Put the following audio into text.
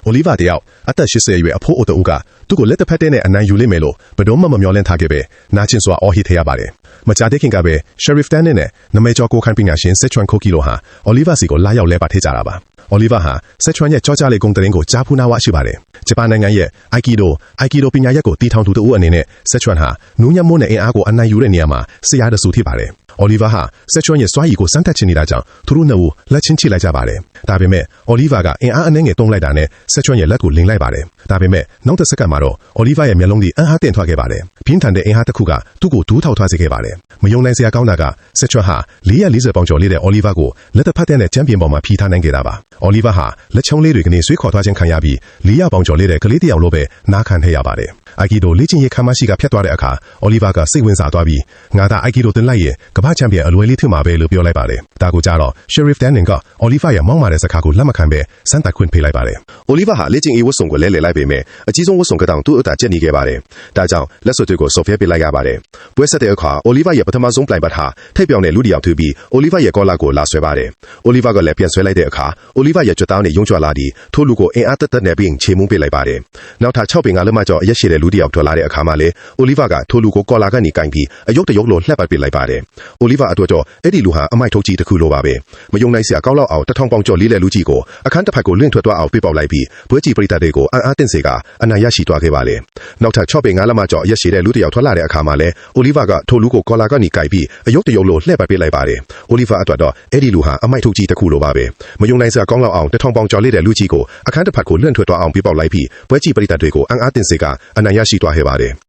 Oliver တယောက်အသက်80ရွယ်အဖိုးအိုတူကသူ့ကိုလက်တစ်ဖက်တည်းနဲ့အနိုင်ယူလိမ့်မယ်လို့ဘယ်တော့မှမမျှော်လင့်ထားခဲ့ပဲနာကျင်စွာအော်ဟစ်ထည့်ရပါတယ်မကြာသေးခင်ကပဲ Sheriff Dan နဲ့နမဲကျော်ကိုခိုင်ပညာရှင် Sichuan Koki တို့ဟာ Oliver စီကိုလာရောက်လဲပါထည့်ကြတာပါ Oliver ဟာ Sichuan ရဲ့ကြောကြားလေကုန်သတင်းကိုကြားဖူးနာဝရှိပါတယ်ဂျပန်နိုင်ငံရဲ့ Aikido ပညာရပ်ကိုတည်ထောင်သူတူအနေနဲ့ Sichuan ဟာနူးညံ့မိုးနဲ့အင်အားကိုအနိုင်ယူတဲ့နေရာမှာဆရာတဆူထိပါတယ်Oliver ဟာ Sichuan ရဲ့စွာရည်ကိုစမ်းသပ်ချင်နေတာကြောင့်သူတို့နှစ်ဦးလက်ချင်းချိလိုက်ကြပါတယ်ဒါပေမဲ့ Oliver ကအင်အားအနှဲငယ်တုံးလိုက်တာနဲ့ Sichuan ရဲ့လက်ကိုလင်လိုက်ပါတယ်ဒါပေမဲ့နောက်တစ်စက္ကန့်မှာတော့ Oliver ရဲ့မျက်လုံးကြီးအံ့အားသင့်ထွက်ခဲ့ပါတယ်ပြင်းထန်တဲ့အင်အားတစ်ခုကသူ့ကိုဒူးထောက်ထားစေခဲ့ပါတယ်မယုံနိုင်စရာကောင်းတာက Sichuan ဟာ440ပေါင်ကျော်လေးတဲ့ Oliver ကိုလက်တစ်ဖက်တည်းနဲ့ချန်ပီယံပေါ်မှာဖြီးထားနိုင်ခဲ့တာပါ Oliver ဟာလက်ချုံလေးတွေကနေဆွေးခေါ်သွားခြင်းခံရပြီး400ပေါင်ကျော်လေးတဲ့ကလေးတစ်ယောက်လိုပဲနားခံထည့်ရပါတယ်Aikido လေ့ကျင့်ရေးခမ်းမရှိကဖြတ်သွားတဲ့အခါ Oliver ကစိတ်ဝင်စားသွားပြီးငါသာ Aikido သင်လိုက်ရင်ကမ္ဘာချန်ပီယံအလွယ်လေးထင်မှာပဲလို့ပြောလိုက်ပါတယ်ဒါကိုကြတော့ Sheriff Dan က Oliver ရဲ့မောင်းမာတဲ့စကားကိုလက်မခံပဲစမ်းသပ်ခွင့်ပေးလိုက်ပါတယ် Oliver ဟာလေ့ကျင့်ရေးဝတ်စုံကိုလဲလှယ်လိုက်ပေမဲ့အကြီးဆုံးဝတ်စုံကတော့သူ့အတာကျက်နေခဲ့ပါတယ်ဒါကြောင့်လက်စွပ်တွေကိုဆော့ဖျက်ပေးလိုက်ရပါတယ်ပွဲဆက်တဲ့အခါ Oliver ရဲ့ပထမဆုံးပြိုင်ဘတ်ဟာထိပ်ပြောင်တဲ့လူတစ်ယောက်ထူပြီး Oliver ရဲ့ကောလာကိုလာဆွဲပါတယ် Oliver ကလည်းပြန်ဆွဲလိုက်တဲ့အခါ Oliver ရဲ့ကြွတောင်းနဲ့ယုံကြွလာပြီးထိုလူကိုအင်အားတက်နဲ့ပြီးချေမှုန်းပေးလိုက်ပါတယ်နောက်ထပ်6ပင်ကလက်မကျော်အရက်ရှိတဲ့လူတစ်ယောက်ထွက်လာတဲ့အခါမှာလေ Oliver ကထိုလူကိုကောလာကနေကင်ပြီးအယုတ်တယုတ်လိုလှက်ပတ်ပေးလိုက်ပါတယ် Oliver အတွက်တော့အဲ့ဒီလူဟာအမိုက်ထုတ်ကြီးတစ်ခုလိုပါပဲမယုံနိုင်စရာကောင်းလောက်အောင်1000ပေါင်ကျော်လေးတဲ့လူကြီးကိုအခန်းတစ်ဖက်ကိုလွင့်ထွက်သွားအောင်ပြပောက်လိုက်ပြီးပွဲကြည့်ပရိသတ်တွေကိုအံ့အားသင့်စေကအနိုင်ရရှိသွားခဲ့ပါလေနောက်ထပ်6ပင်9လက်မကျော်အရက်ရှိတဲ့လူတစ်ယောက်ထွက်လာတဲ့အခါမှာလေ Oliver ကထိုလူကိုကောလာကနေကင်ပြီးအယုတ်တယုတ်လိုလှက်ပတ်ပေးလိုက်ပါတယ် Oliver အတွက်တော့အဲ့ဒီလူဟာအမိုက်ထုတ်ကြီးတစ်ခုလိုပါပဲမယုံနိုင်စရာကောင်းလောက်အောင်1000ပေါင်ကျော်လေးတဲ့လူကြီးကိုအခန်းတစ်ဖက်ကိုလွင့်ထွက်သွားအောင်ပြပောက်လိုက်ပြီးပွဲကြည့်ပရိသတ်တွေကိုအံ့အားသင့်စေကအနိုင်ရရှိသွားခဲ့ပါတယ်